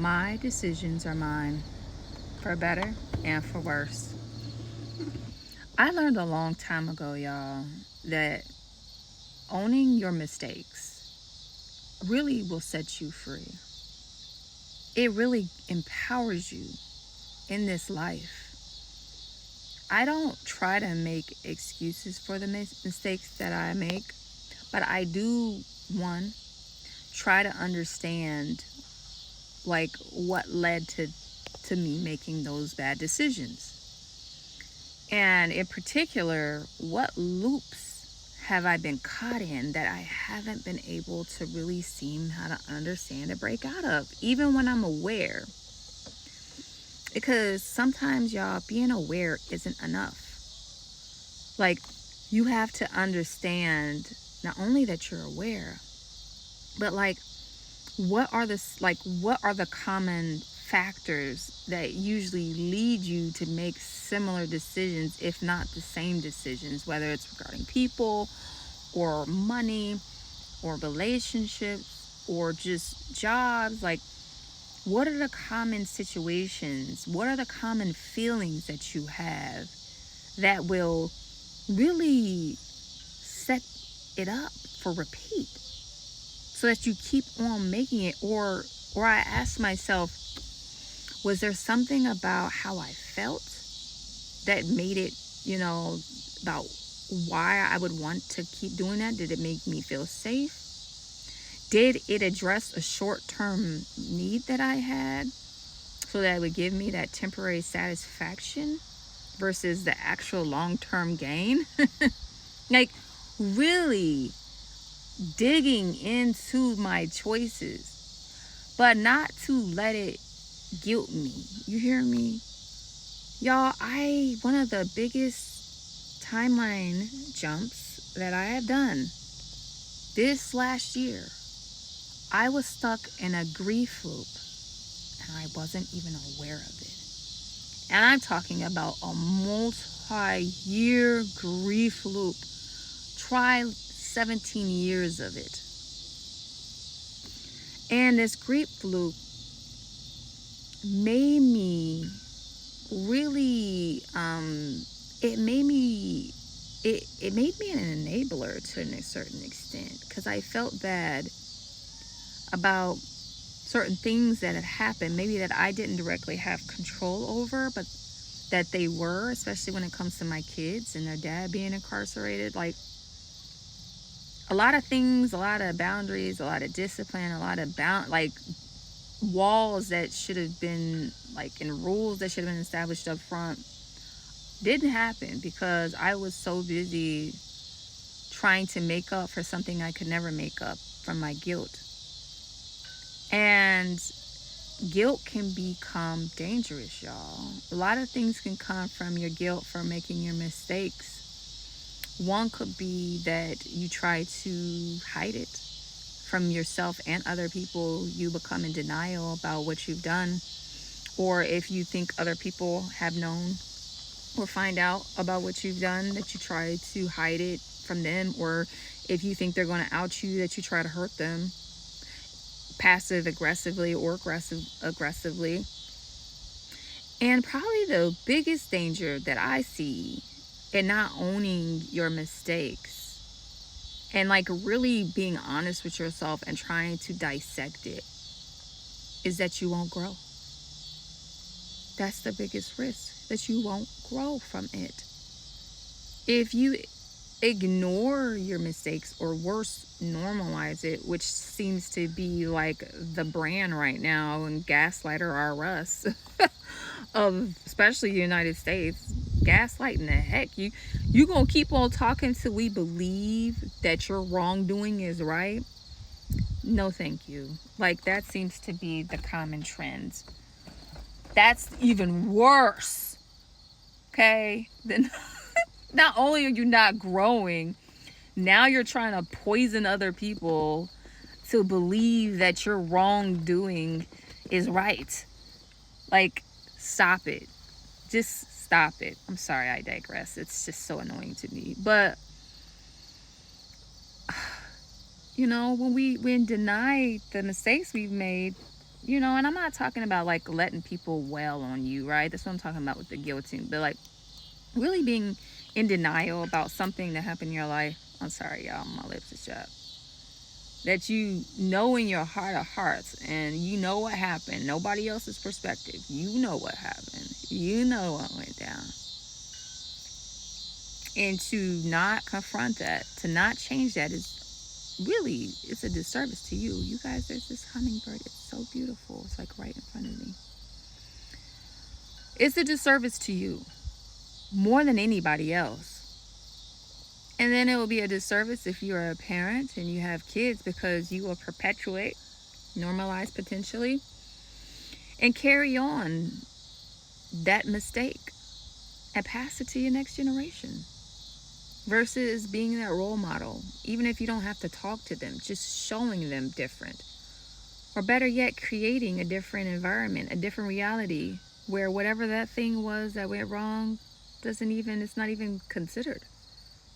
My decisions are mine, for better and for worse. I learned a long time ago, y'all, that owning your mistakes really will set you free. It really empowers you in this life. I don't try to make excuses for the mistakes that I make, but I do, one, try to understand like what led to me making those bad decisions. And in particular, what loops have I been caught in that I haven't been able to really seem how to understand and break out of, even when I'm aware? Because sometimes, y'all, being aware isn't enough. Like, you have to understand not only that you're aware, but like, what are the common factors that usually lead you to make similar decisions, if not the same decisions, whether it's regarding people or money or relationships or just jobs? Like, what are the common situations, what are the common feelings that you have that will really set it up for repeat, so that you keep on making it? Or I ask myself, was there something about how I felt that made it, about why I would want to keep doing that? Did it make me feel safe? Did it address a short-term need that I had, so that it would give me that temporary satisfaction versus the actual long-term gain? Like, really digging into my choices, but not to let it guilt me. You hear me? Y'all, one of the biggest timeline jumps that I have done this last year, I was stuck in a grief loop and I wasn't even aware of it. And I'm talking about a multi-year grief loop. Try 17 years of it. And this grief loop made me really it made me it made me an enabler to a certain extent, because I felt bad about certain things that had happened, maybe that I didn't directly have control over, but that they were, especially when it comes to my kids and their dad being incarcerated. Like, a lot of things, a lot of boundaries, a lot of discipline, a lot of like walls that should have been like, and rules that should have been established up front didn't happen because I was so busy trying to make up for something I could never make up from my guilt. And guilt can become dangerous, y'all. A lot of things can come from your guilt for making your mistakes. One could be that you try to hide it from yourself and other people. You become in denial about what you've done. Or if you think other people have known or find out about what you've done, that you try to hide it from them. Or if you think they're going to out you, that you try to hurt them passive aggressively or aggressively. And probably the biggest danger that I see in not owning your mistakes and like really being honest with yourself and trying to dissect it is that you won't grow. That's the biggest risk, that you won't grow from it. If you ignore your mistakes, or worse, normalize it, which seems to be like the brand right now, and gaslighter are us, of especially the United States, gaslighting the heck. You gonna keep on talking till we believe that your wrongdoing is right? No, thank you. Like, that seems to be the common trend. That's even worse. Okay? Then not only are you not growing, now you're trying to poison other people to believe that your wrongdoing is right. Like, stop it. Just stop it. I'm sorry, I digress. It's just so annoying to me. But when we deny the mistakes we've made, And I'm not talking about like letting people wail on you, right? That's what I'm talking about with the guillotine. But like really being in denial about something that happened in your life. I'm sorry, y'all, my lips is chapped. That you know in your heart of hearts, and you know what happened. Nobody else's perspective. You know what happened. You know what went down. And to not confront that, to not change that is really, it's a disservice to you. You guys, there's this hummingbird. It's so beautiful. It's like right in front of me. It's a disservice to you more than anybody else. And then it will be a disservice if you're a parent and you have kids, because you will perpetuate, normalize potentially, and carry on that mistake and pass it to your next generation. Versus being that role model, even if you don't have to talk to them, just showing them different. Or better yet, creating a different environment, a different reality where whatever that thing was that went wrong it's not even considered.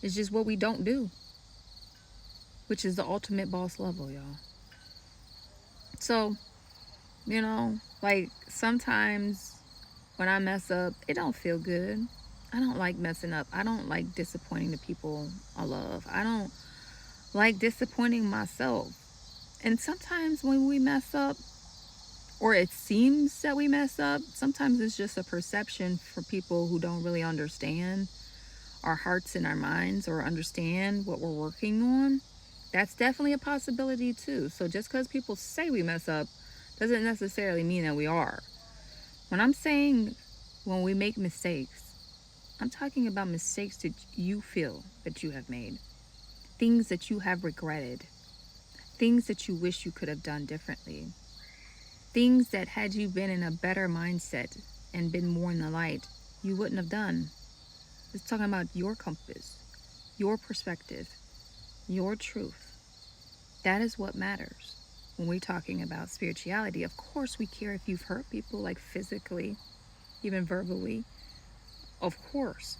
It's just what we don't do, which is the ultimate boss level, y'all. So, like sometimes when I mess up, it don't feel good. I don't like messing up. I don't like disappointing the people I love. I don't like disappointing myself. And sometimes when we mess up, or it seems that we mess up, sometimes it's just a perception for people who don't really understand our hearts and our minds, or understand what we're working on. That's definitely a possibility too. So just because people say we mess up doesn't necessarily mean that we are. When I'm saying when we make mistakes, I'm talking about mistakes that you feel that you have made, things that you have regretted, things that you wish you could have done differently, things that had you been in a better mindset and been more in the light, you wouldn't have done. It's talking about your compass, your perspective, your truth. That is what matters when we're talking about spirituality. Of course, we care if you've hurt people, like physically, even verbally. Of course.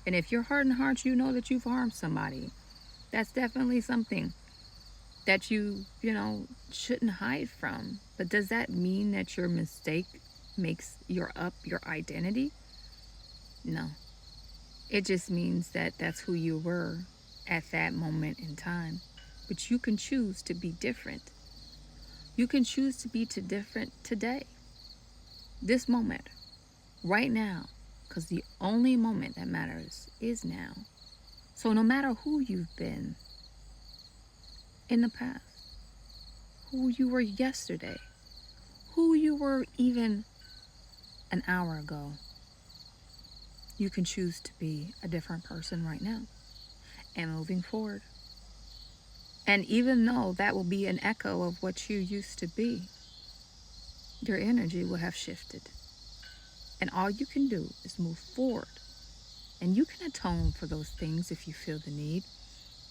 And if your heart and heart, you know that you've harmed somebody, that's definitely something that shouldn't hide from. But does that mean that your mistake makes your identity? No. It just means that that's who you were at that moment in time. But you can choose to be different. You can choose to be different today, this moment, right now, because the only moment that matters is now. So no matter who you've been in the past, who you were yesterday, who you were even an hour ago, you can choose to be a different person right now and moving forward. And even though that will be an echo of what you used to be, your energy will have shifted. And all you can do is move forward. And you can atone for those things if you feel the need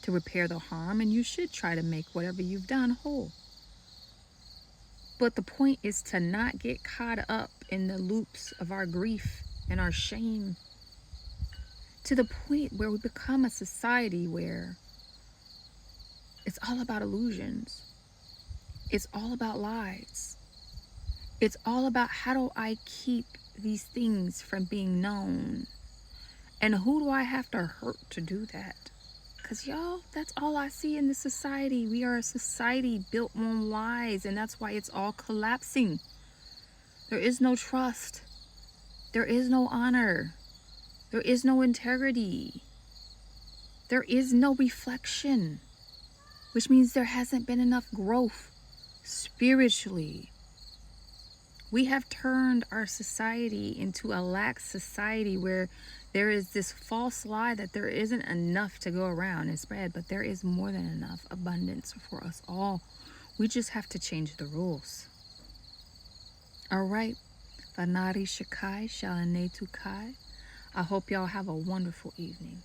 to repair the harm, and you should try to make whatever you've done whole. But the point is to not get caught up in the loops of our grief and our shame, to the point where we become a society where it's all about illusions. It's all about lies. It's all about how do I keep these things from being known? And who do I have to hurt to do that? Because y'all, that's all I see in this society. We are a society built on lies, and that's why it's all collapsing. There is no trust. There is no honor. There is no integrity. There is no reflection, which means there hasn't been enough growth spiritually. We have turned our society into a lax society where there is this false lie that there isn't enough to go around and spread, but there is more than enough abundance for us all. We just have to change the rules. All right. Vanari Shakai Shalane Tukai. I hope y'all have a wonderful evening.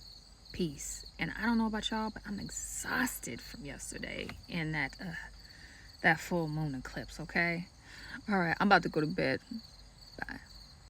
Peace. And I don't know about y'all, but I'm exhausted from yesterday and that full moon eclipse, okay? All right, I'm about to go to bed. Bye.